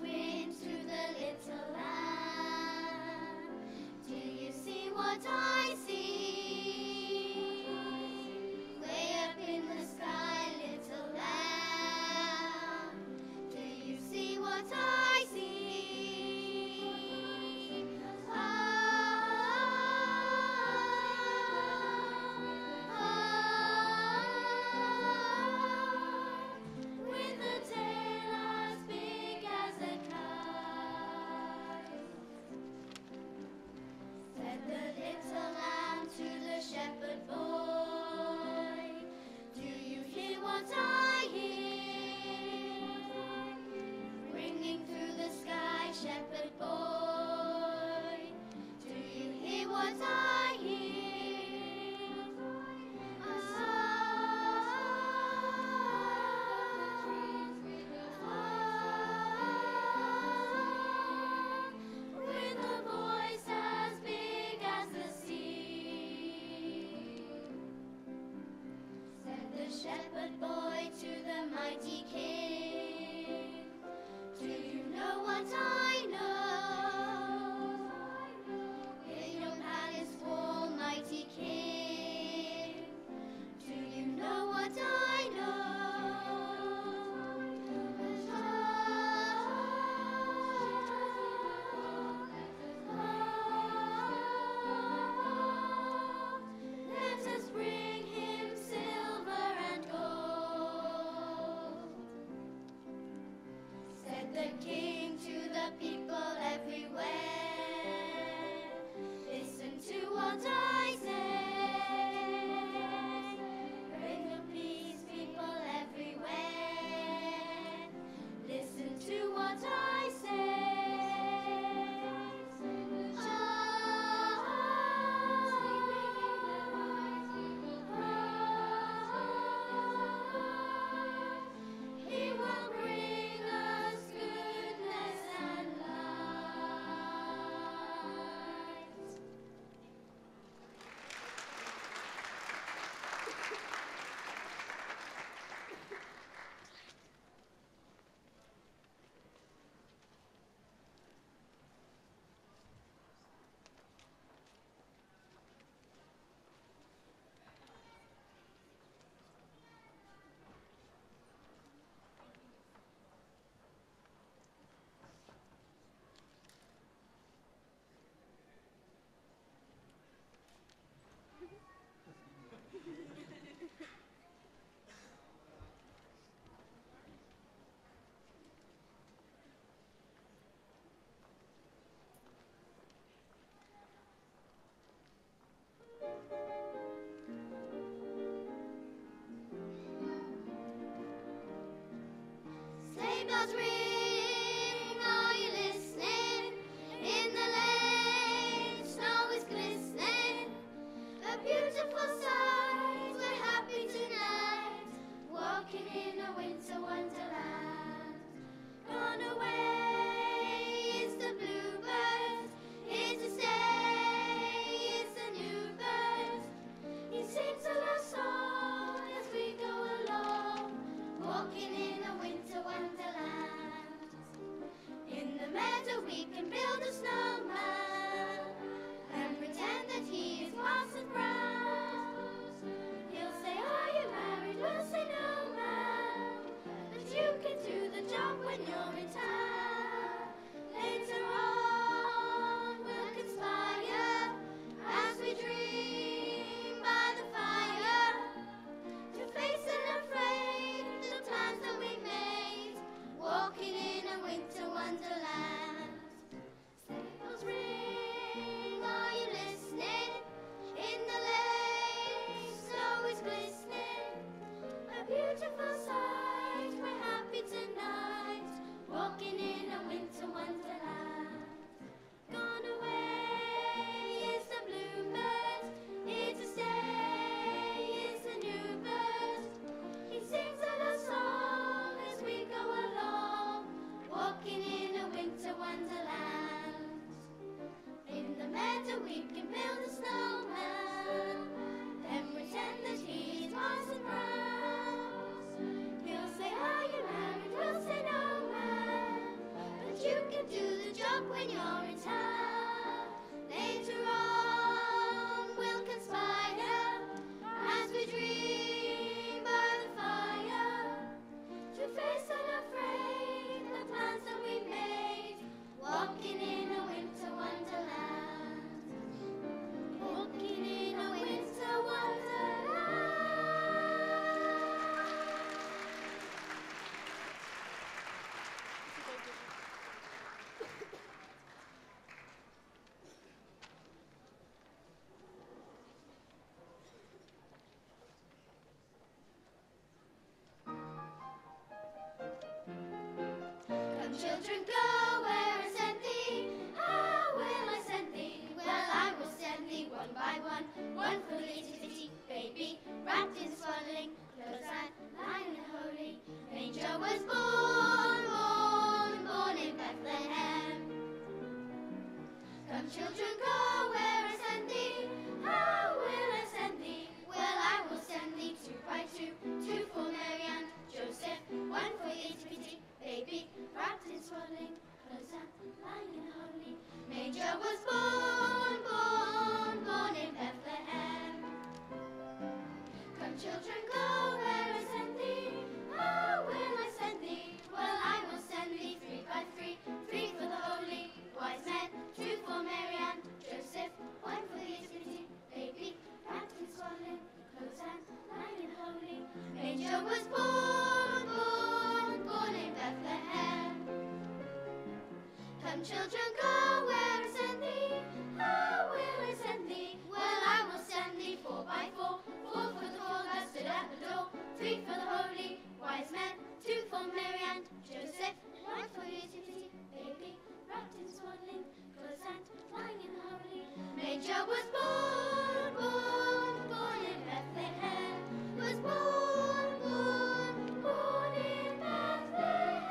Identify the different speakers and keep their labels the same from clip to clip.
Speaker 1: wind through the little land. Do you see what I see? Way up in the sky, little lamb. Do you see what I see? With a tail as big as a kite, said the little lamb to the shepherd boy. Do you hear what I hear? Ringing through the sky, shepherd boy. Do you hear what I hear? With a voice as big as the sea, said the shepherd boy to the mighty king. Do you know what I know? In your palace wall, mighty king. Do you know what I know? Let us bring him silver and gold, said the king to the people everywhere. Listen to what I say. Bring the peace, people everywhere. Listen to what I say. He will bring us goodness and light. Sleigh bells ring, are you listening? In the lane, snow is glistening. A beautiful sight, we're happy tonight, walking in a winter wonderland. Gone away is the bluebird, here to stay is the new bird. He sings a love song as we go along, walking in a winter wonderland. lying in a holy manger was born, born, born in Bethlehem. Come children, go where I send thee. How will I send thee? Well, I will send thee three by three. Three for the holy wise men, two for Mary and Joseph, one for the itty-bitty baby, wrapped in swaddling clothes and lying in the holy manger was born, born, born in Bethlehem. Come children, go where I send thee. How will I send thee? Well, I will send thee four by four. Four for the four that stood at the door. Three for the holy wise men. Two for Mary and Joseph. One for the itty-bitty baby, wrapped in swaddling clothes and lying in the holy manger was born, born, born in Bethlehem. Was born, born, born in Bethlehem.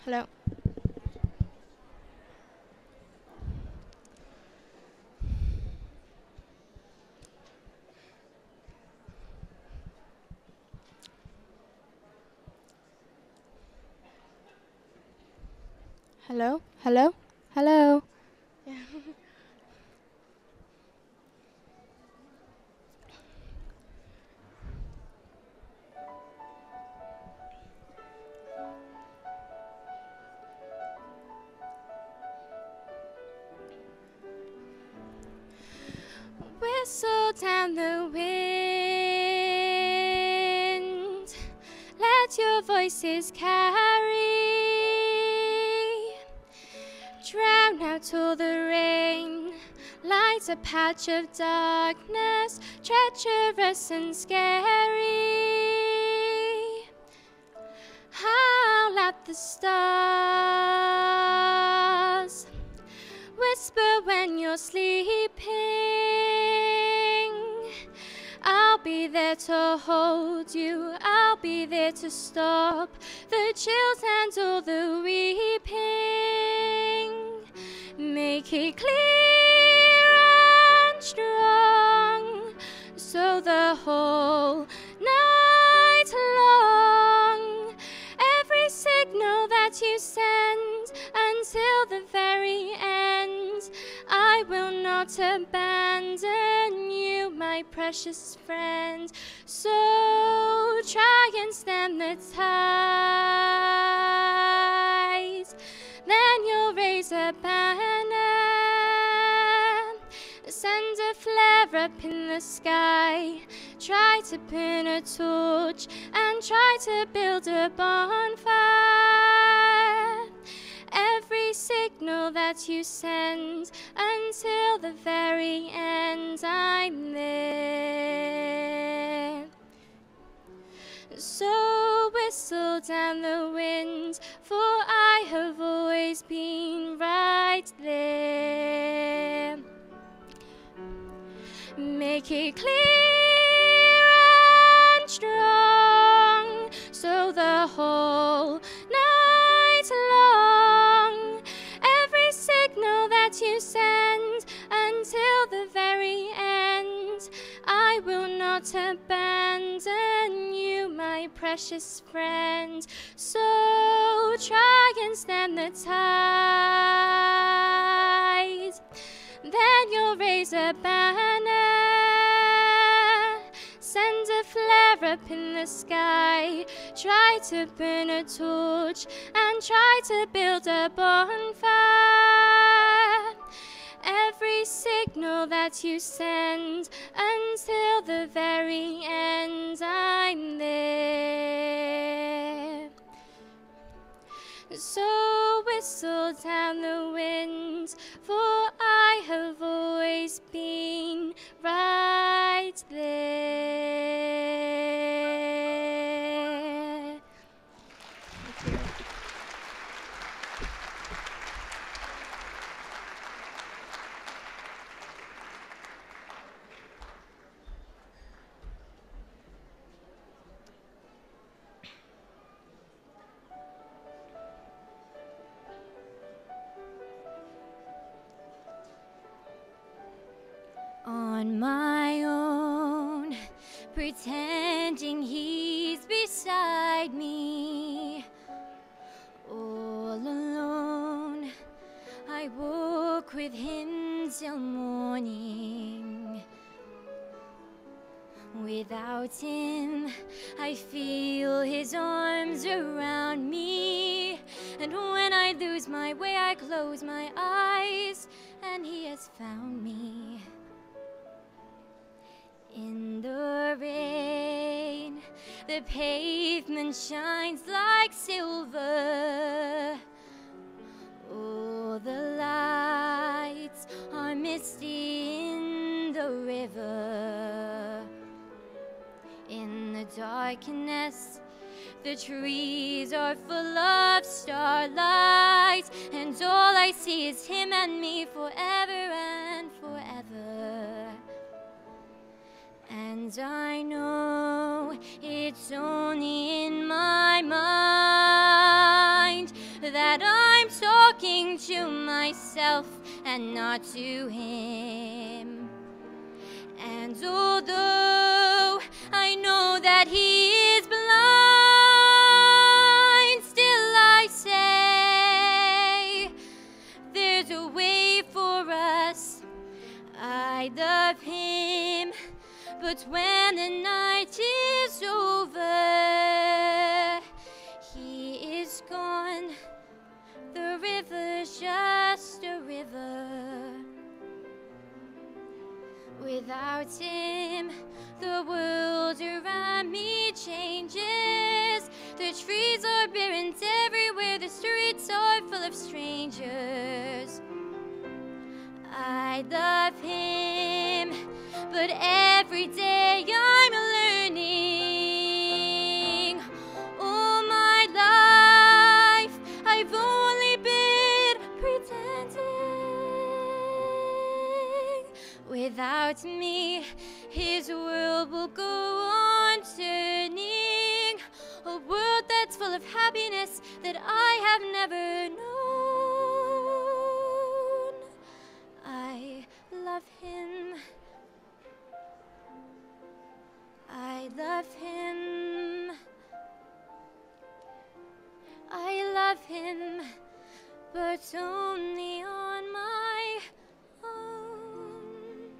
Speaker 2: Hello. Hello? Hello? Hello? Yeah. Whistle down the wind, let your voices carry, drown out all the rain, light a patch of darkness, treacherous and scary. Howl at the stars, whisper when you're sleeping. I'll be there to hold you, I'll be there to stop the chills and all the weeping. Make it clear and strong, so the whole night long, every signal that you send until the very end, I will not abandon you, my precious friend. So try and stem the tide, then you'll raise a banner, send a flare up in the sky, try to pin a torch and try to build a bonfire. Every signal that you send until the very end, I'm there. So whistle down the wind, for I have always been right there. Make it clear and strong, so the whole night long, every signal that you send until the very end, I will not abandon you, my precious friend. So try and stem the tide, then you'll raise a banner, send a flare up in the sky, try to burn a torch and try to build a bonfire. Every signal that you send until the very end, I'm there. So whistle down the wind, for I have always been right there. Thank you. On my own, pretending he's beside me. All alone, I walk with him till morning. Without him, I feel his arms around me. And when I lose my way, I close my eyes, and he has found me. In the rain, the pavement shines like silver. All the lights are misty in the river. In the darkness, the trees are full of starlight, and all I see is him and me forever and forever. And I know it's only in my mind that I'm talking to myself and not to him. And although I know that he is blind, still I say there's a way for us. I love him, but when the night is over, he is gone. The river's just a river. Without him, the world around me changes. The trees are bare and everywhere the streets are full of strangers. I love him, but every day I'm learning. All my life I've only been pretending. Without me, his world will go on turning. A world that's full of happiness that I have never known. I love him. I love him. I love him, but only on my own.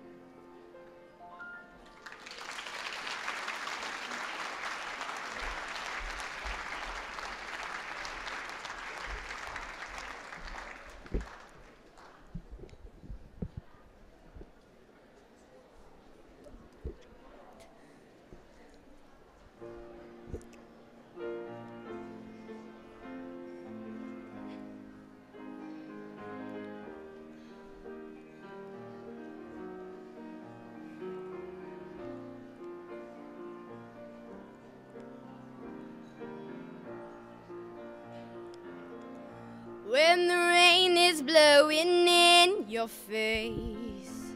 Speaker 3: When the rain is blowing in your face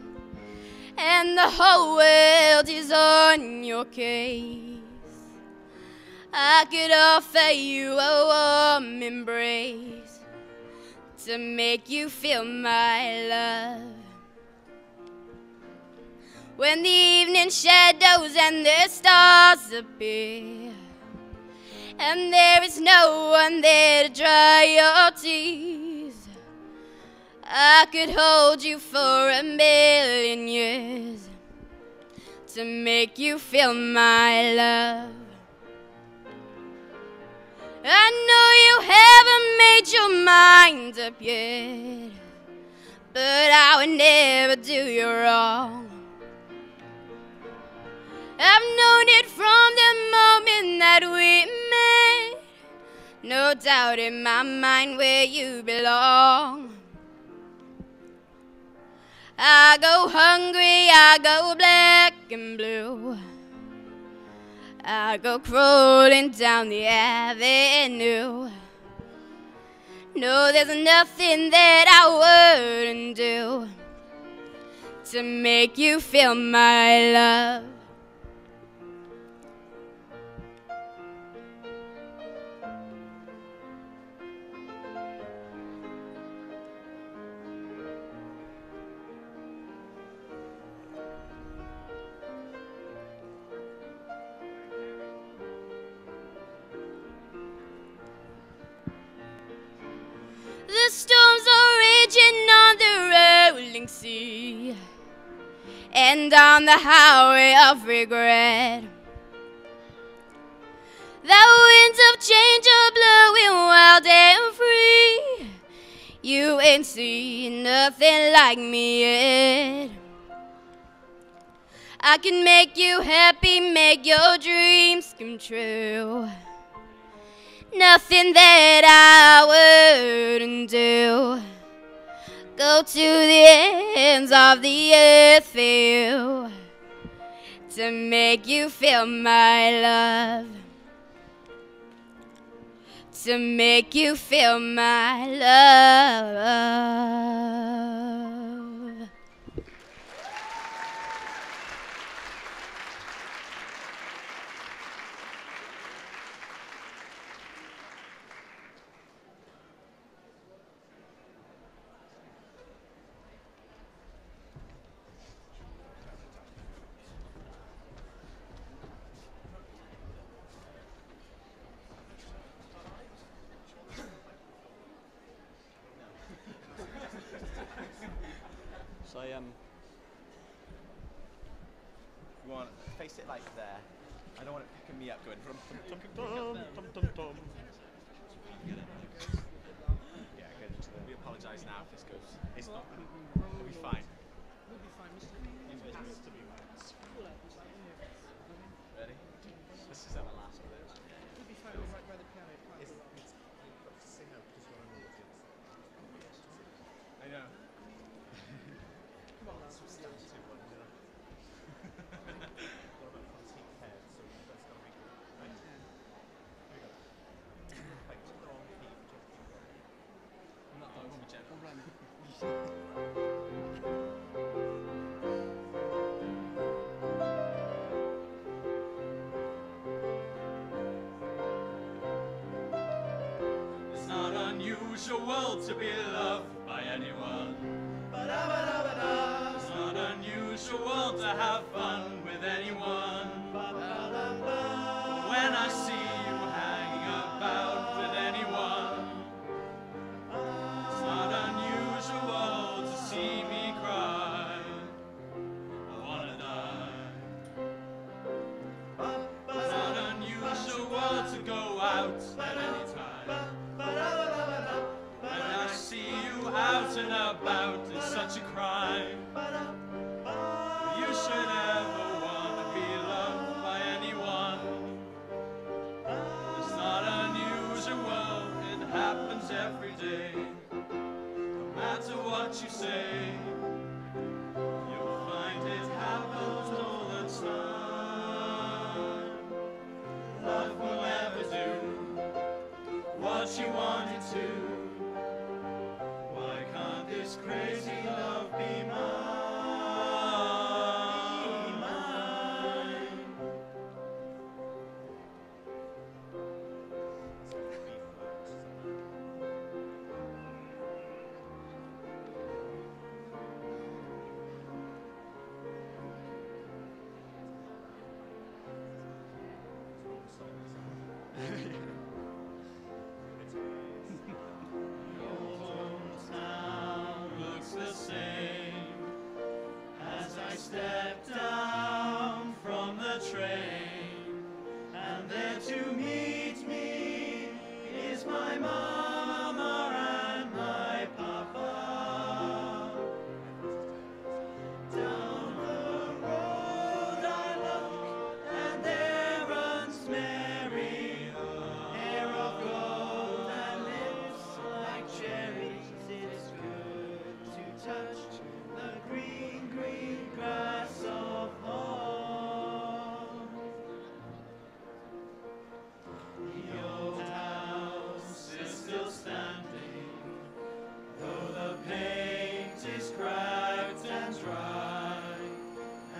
Speaker 3: and the whole world is on your case, I could offer you a warm embrace to make you feel my love. When the evening shadows and the stars appear and there is no one there to dry your tears, I could hold you for a million years to make you feel my love. I know you haven't made your mind up yet, but I would never do you wrong. I've known it from the moment that we met, no doubt in my mind where you belong. I go hungry, I go black and blue, I go crawling down the avenue. No, there's nothing that I wouldn't do to make you feel my love. The storms are raging on the rolling sea and on the highway of regret. The winds of change are blowing wild and free. You ain't seen nothing like me yet. I can make you happy, make your dreams come true. Nothing that I wouldn't do. Go to the ends of the earth for you to make you feel my love. To make you feel my love.
Speaker 4: face it like there. I don't want it picking me up going from tum. Yeah, good. We apologise now if this goes. It's not. It'll be fine. It has to be right. Ready? This is our last of those.
Speaker 5: It'll be fine right by the piano.
Speaker 4: It's sing out just when I'm audience. I know.
Speaker 5: Come on, lads.
Speaker 4: Substantive one, you know. What about antique heads? So that's got to be good. Right? Here we go. Like, just the wrong key. I'm not that one, Jen.
Speaker 5: All right.
Speaker 6: It's not unusual to be loved by anyone. It's not unusual to have fun with anyone. When I see you hanging about with anyone, it's not unusual to see me cry. I wanna die. It's not unusual to go out at any time. When I see you out and about, it's such a crime. You should ever want to be loved by anyone. It's not unusual, it happens every day. No matter what you say, you'll find it happens all the time. Love will never do what you want it to. Why can't this crazy love be mine? Your hometown looks the same as I step down from the train, and there to meet me is my mama and my papa. Down the road I look, and there runs Mary, hair of gold and lips like cherries. It's good to touch the green, green grass of home. The old house is still standing, though the paint is cracked and dry.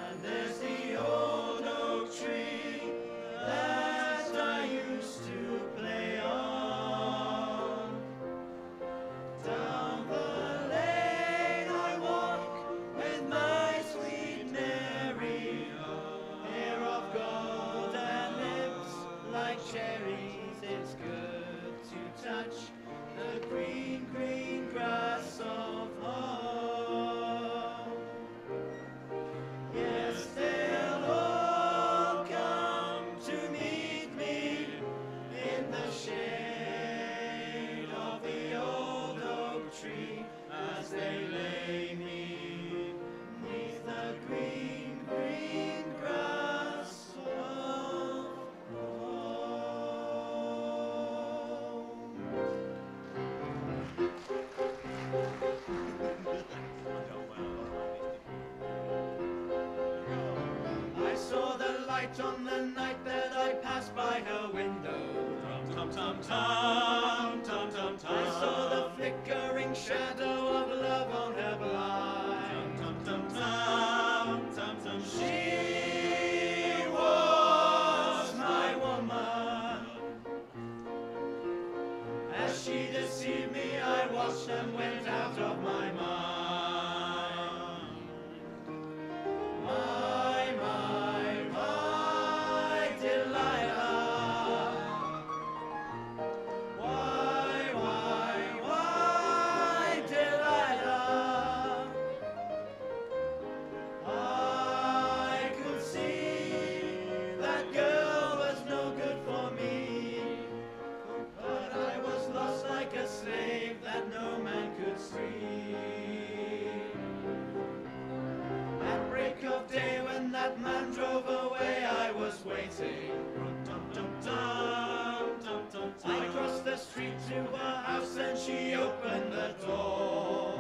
Speaker 6: And there's the old oak tree that I used to play on. Down the lane I walk with my sweet Mary, hair of gold and lips like cherries. It's good to touch the green, green grass of home. Yes, they'll all come to meet me in the shade of the old oak tree as they lay me neath the green, green grass of home. I saw the light on the night that I passed by her window. Tum tum tum tum tum tum. I saw the flickering shadow of love on her blind. Tum tum tum tum tum. She was my woman. As she deceived me, I watched and went out of my mind. My Delilah. Why, Delilah? I could see waiting. I crossed the street to her house and she opened the door.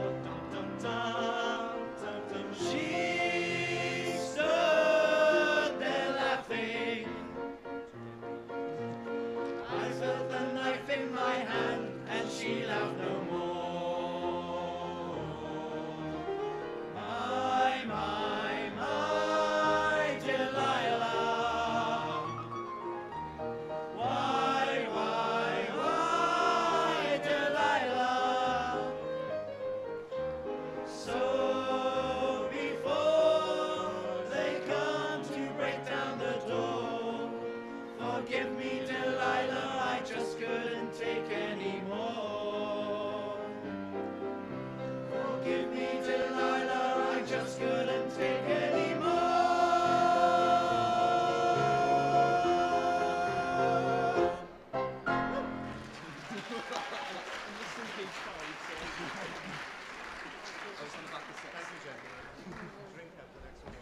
Speaker 6: She stood there laughing. I felt the knife in my hand and she laughed no more. My Delilah. Why, Delilah? So before they come to break down the door, forgive me, Delilah, I just couldn't take any more. Forgive me, Delilah, I just couldn't take any more.
Speaker 4: Thank you, gentlemen. Drink at the next one.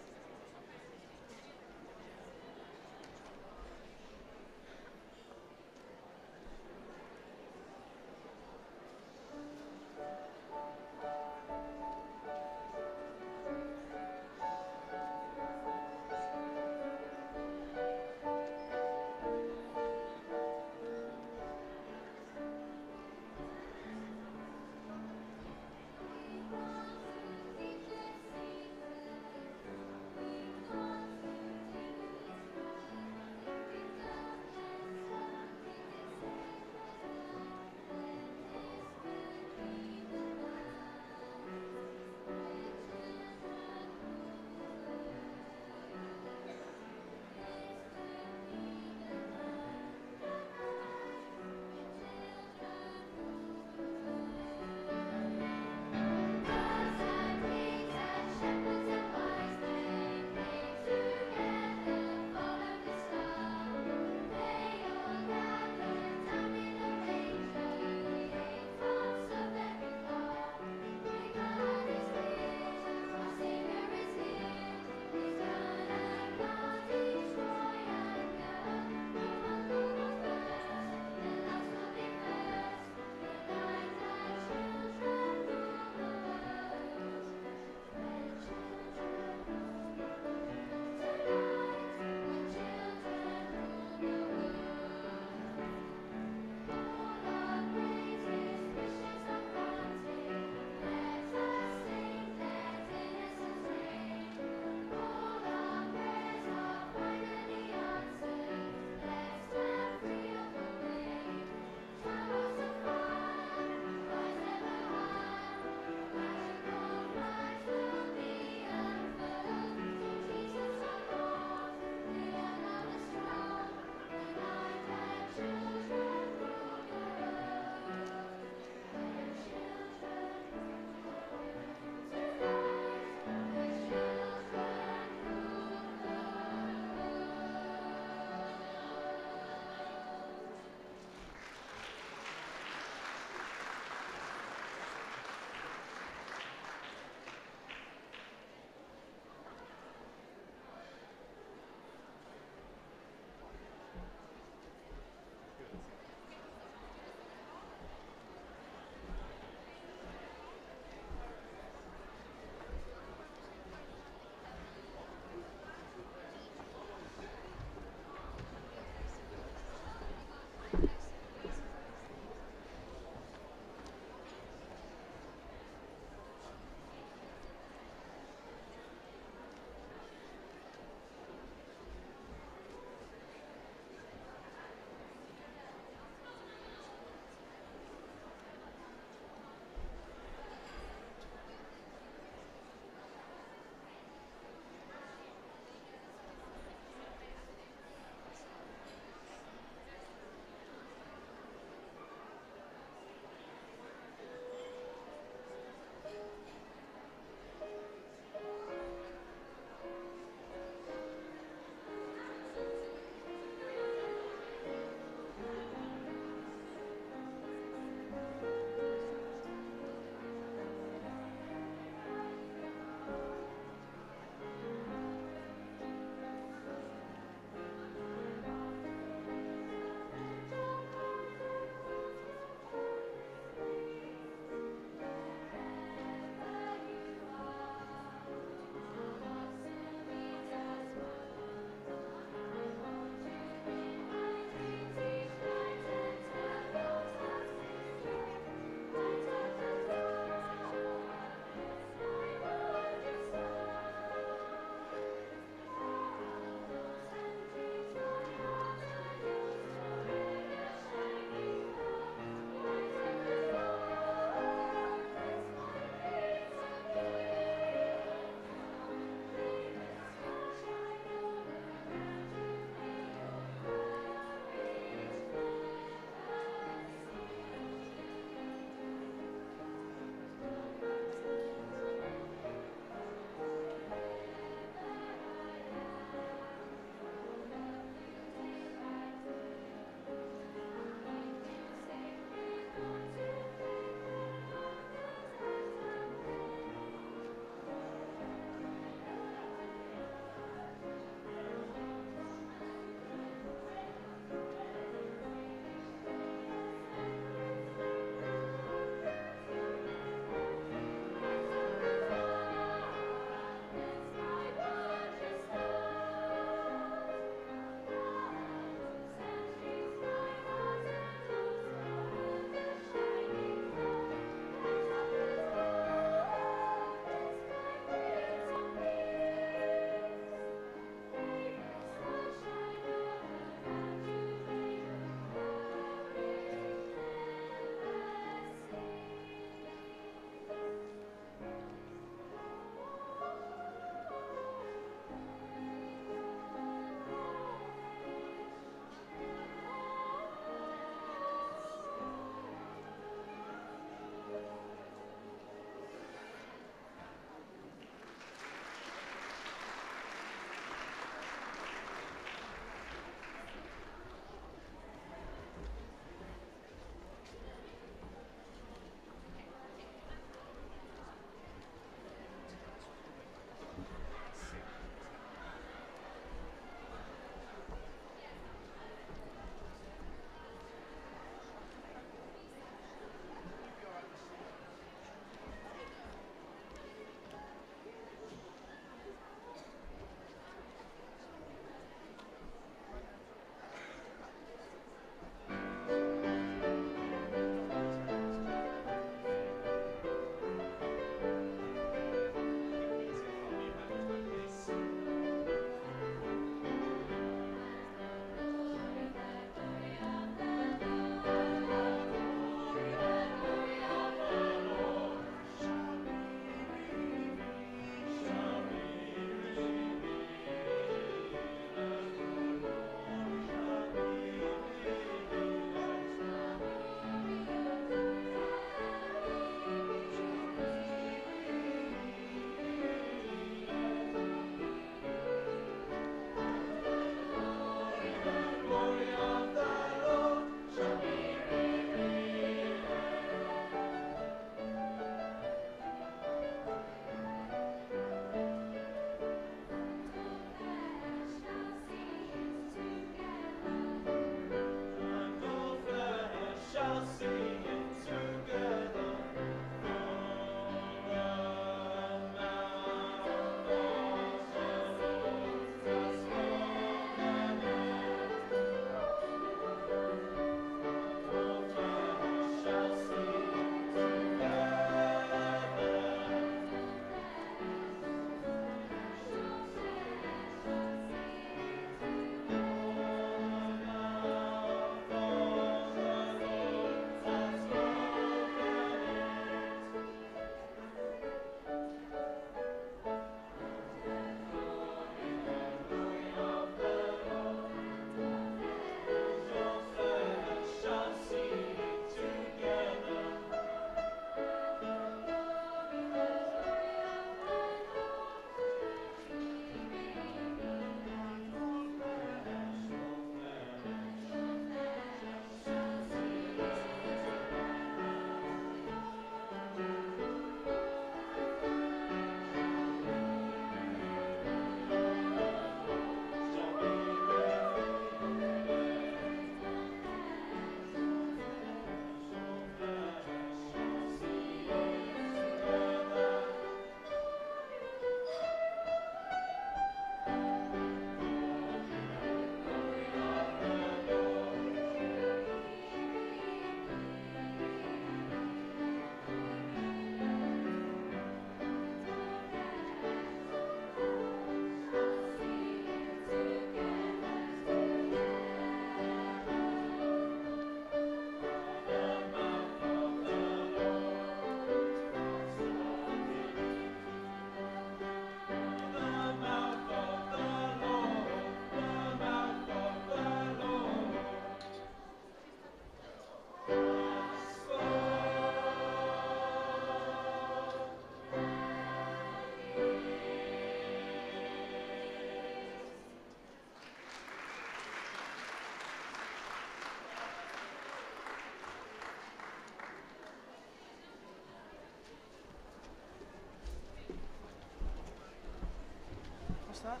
Speaker 5: that?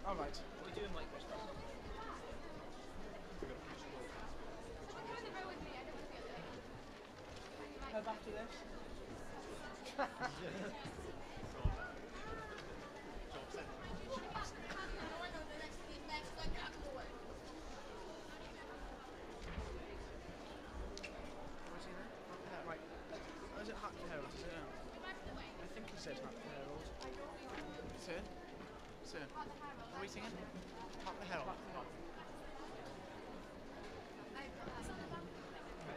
Speaker 5: All right.
Speaker 4: What are you doing, Mike?
Speaker 5: Help after this. What's he there? Right. Is it Hackney Herald? Is it now? I think he said Hackney Herald. Sir? Sir? What are we singing? Hackney Herald.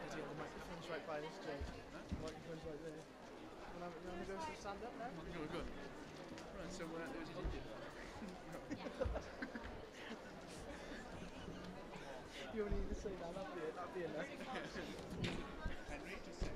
Speaker 5: The microphone's right by this stage. The microphone's right there. You want to go to stand up now?
Speaker 6: Good, good. Right, so who's it Indian?
Speaker 5: You only need to say that, that'd be enough.
Speaker 6: Henry, just say